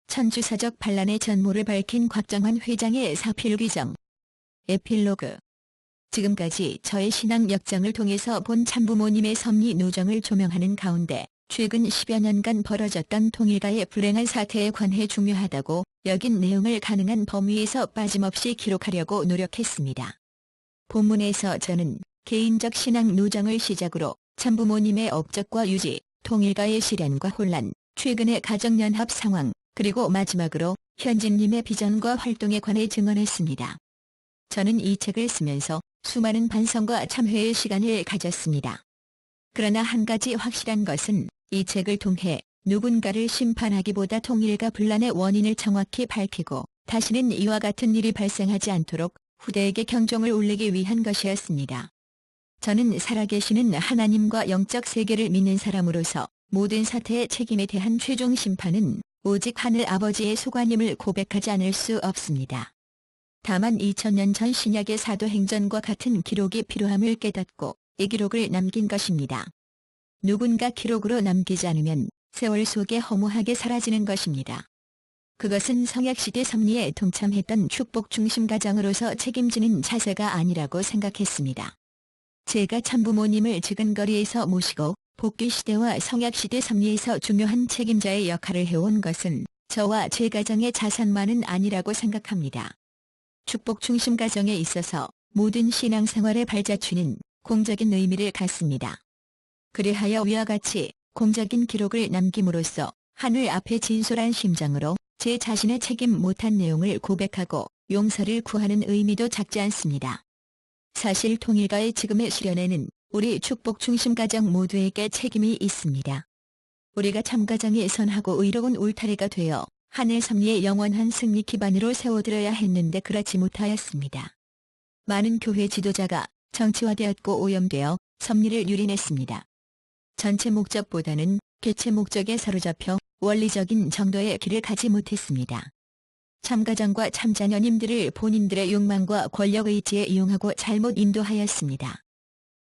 천주사적 반란의 전모를 밝힌 곽정환 회장의 사필규정. 에필로그. 지금까지 저의 신앙 역정을 통해서 본 참부모님의 섭리 누정을 조명하는 가운데 최근 10여 년간 벌어졌던 통일가의 불행한 사태에 관해 중요하다고 여긴 내용을 가능한 범위에서 빠짐없이 기록하려고 노력했습니다. 본문에서 저는 개인적 신앙 누정을 시작으로 참부모님의 업적과 유지, 통일가의 시련과 혼란, 최근의 가정연합 상황, 그리고 마지막으로 현진님의 비전과 활동에 관해 증언했습니다. 저는 이 책을 쓰면서 수많은 반성과 참회의 시간을 가졌습니다. 그러나 한 가지 확실한 것은 이 책을 통해 누군가를 심판하기보다 통일가 분란의 원인을 정확히 밝히고 다시는 이와 같은 일이 발생하지 않도록 후대에게 경종을 울리기 위한 것이었습니다. 저는 살아계시는 하나님과 영적 세계를 믿는 사람으로서 모든 사태의 책임에 대한 최종 심판은 오직 하늘 아버지의 소관임을 고백하지 않을 수 없습니다. 다만 2000년 전 신약의 사도행전과 같은 기록이 필요함을 깨닫고 이 기록을 남긴 것입니다. 누군가 기록으로 남기지 않으면 세월 속에 허무하게 사라지는 것입니다. 그것은 성약시대 섭리에 동참했던 축복 중심 가정으로서 책임지는 자세가 아니라고 생각했습니다. 제가 참부모님을 지근거리에서 모시고 복귀시대와 성약시대 섭리에서 중요한 책임자의 역할을 해온 것은 저와 제 가정의 자산만은 아니라고 생각합니다. 축복 중심 가정에 있어서 모든 신앙생활의 발자취는 공적인 의미를 갖습니다. 그리하여 위와 같이 공적인 기록을 남김으로써 하늘 앞에 진솔한 심정으로 제 자신의 책임 못한 내용을 고백하고 용서를 구하는 의미도 작지 않습니다. 사실 통일가의 지금의 시련에는 우리 축복 중심 가정 모두에게 책임이 있습니다. 우리가 참가정이 선하고 의로운 울타리가 되어 하늘 섭리의 영원한 승리 기반으로 세워드려야 했는데 그렇지 못하였습니다. 많은 교회 지도자가 정치화되었고 오염되어 섭리를 유린했습니다. 전체 목적보다는 개체 목적에 사로잡혀 원리적인 정도의 길을 가지 못했습니다. 참가정과 참자녀님들을 본인들의 욕망과 권력 의지에 이용하고 잘못 인도하였습니다.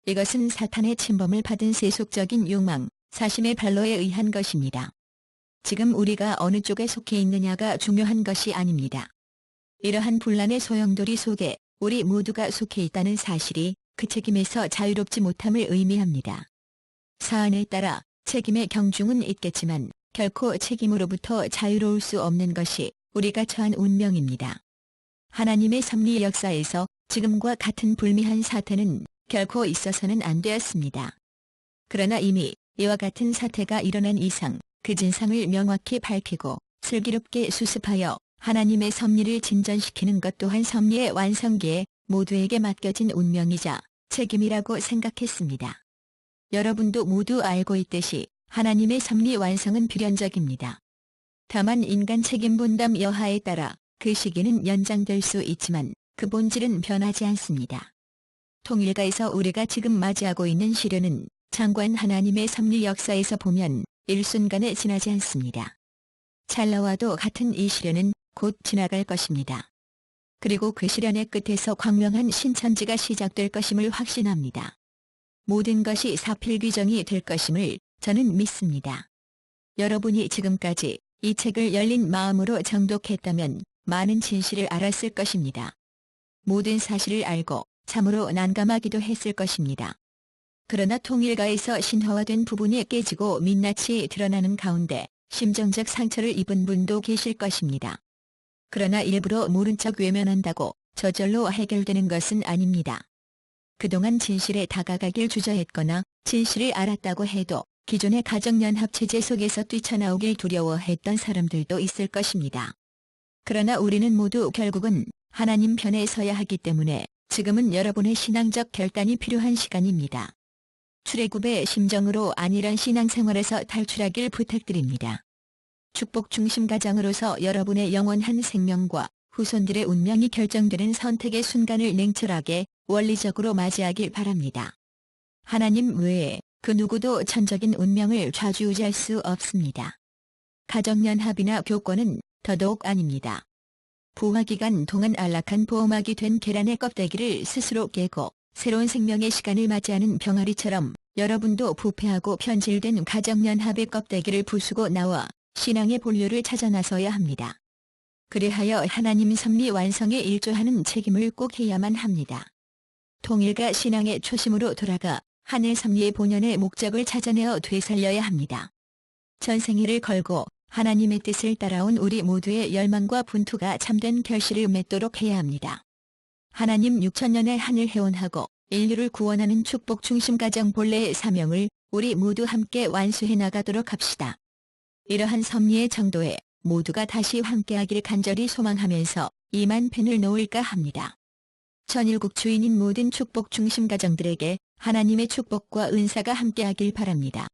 이것은 사탄의 침범을 받은 세속적인 욕망, 사심의 발로에 의한 것입니다. 지금 우리가 어느 쪽에 속해 있느냐가 중요한 것이 아닙니다. 이러한 분란의 소용돌이 속에 우리 모두가 속해 있다는 사실이 그 책임에서 자유롭지 못함을 의미합니다. 사안에 따라 책임의 경중은 있겠지만 결코 책임으로부터 자유로울 수 없는 것이 우리가 처한 운명입니다. 하나님의 섭리 역사에서 지금과 같은 불미한 사태는 결코 있어서는 안 되었습니다. 그러나 이미 이와 같은 사태가 일어난 이상 그 진상을 명확히 밝히고 슬기롭게 수습하여 하나님의 섭리를 진전시키는 것 또한 섭리의 완성기에 모두에게 맡겨진 운명이자 책임이라고 생각했습니다. 여러분도 모두 알고 있듯이 하나님의 섭리 완성은 필연적입니다. 다만 인간 책임 분담 여하에 따라 그 시기는 연장될 수 있지만 그 본질은 변하지 않습니다. 통일가에서 우리가 지금 맞이하고 있는 시련은 장관 하나님의 섭리 역사에서 보면 일순간에 지나지 않습니다. 찰나와도 같은 이 시련은 곧 지나갈 것입니다. 그리고 그 시련의 끝에서 광명한 신천지가 시작될 것임을 확신합니다. 모든 것이 사필규정이 될 것임을 저는 믿습니다. 여러분이 지금까지 이 책을 열린 마음으로 정독했다면 많은 진실을 알았을 것입니다. 모든 사실을 알고 참으로 난감하기도 했을 것입니다. 그러나 통일가에서 신화화된 부분이 깨지고 민낯이 드러나는 가운데 심정적 상처를 입은 분도 계실 것입니다. 그러나 일부러 모른 척 외면한다고 저절로 해결되는 것은 아닙니다. 그동안 진실에 다가가길 주저했거나 진실을 알았다고 해도 기존의 가정연합체제 속에서 뛰쳐나오길 두려워했던 사람들도 있을 것입니다. 그러나 우리는 모두 결국은 하나님 편에 서야 하기 때문에 지금은 여러분의 신앙적 결단이 필요한 시간입니다. 출애굽의 심정으로 안일한 신앙생활에서 탈출하길 부탁드립니다. 축복 중심 가정으로서 여러분의 영원한 생명과 후손들의 운명이 결정되는 선택의 순간을 냉철하게 원리적으로 맞이하길 바랍니다. 하나님 외에 그 누구도 천적인 운명을 좌지우지할 수 없습니다. 가정연합이나 교권은 더더욱 아닙니다. 부화기간 동안 안락한 보호막이 된 계란의 껍데기를 스스로 깨고 새로운 생명의 시간을 맞이하는 병아리처럼 여러분도 부패하고 편질된 가정연합의 껍데기를 부수고 나와 신앙의 본류를 찾아 나서야 합니다. 그리하여 하나님 섭리 완성에 일조하는 책임을 꼭 해야만 합니다. 통일과 신앙의 초심으로 돌아가 하늘 섭리의 본연의 목적을 찾아내어 되살려야 합니다. 전생일을 걸고 하나님의 뜻을 따라온 우리 모두의 열망과 분투가 참된 결실을 맺도록 해야 합니다. 하나님 6천년의 하늘 회원하고 인류를 구원하는 축복 중심 가정 본래의 사명을 우리 모두 함께 완수해 나가도록 합시다. 이러한 섭리의 정도에 모두가 다시 함께하길 간절히 소망하면서 이만 펜을 놓을까 합니다. 천일국 주인인 모든 축복 중심 가정들에게 하나님의 축복과 은사가 함께하길 바랍니다.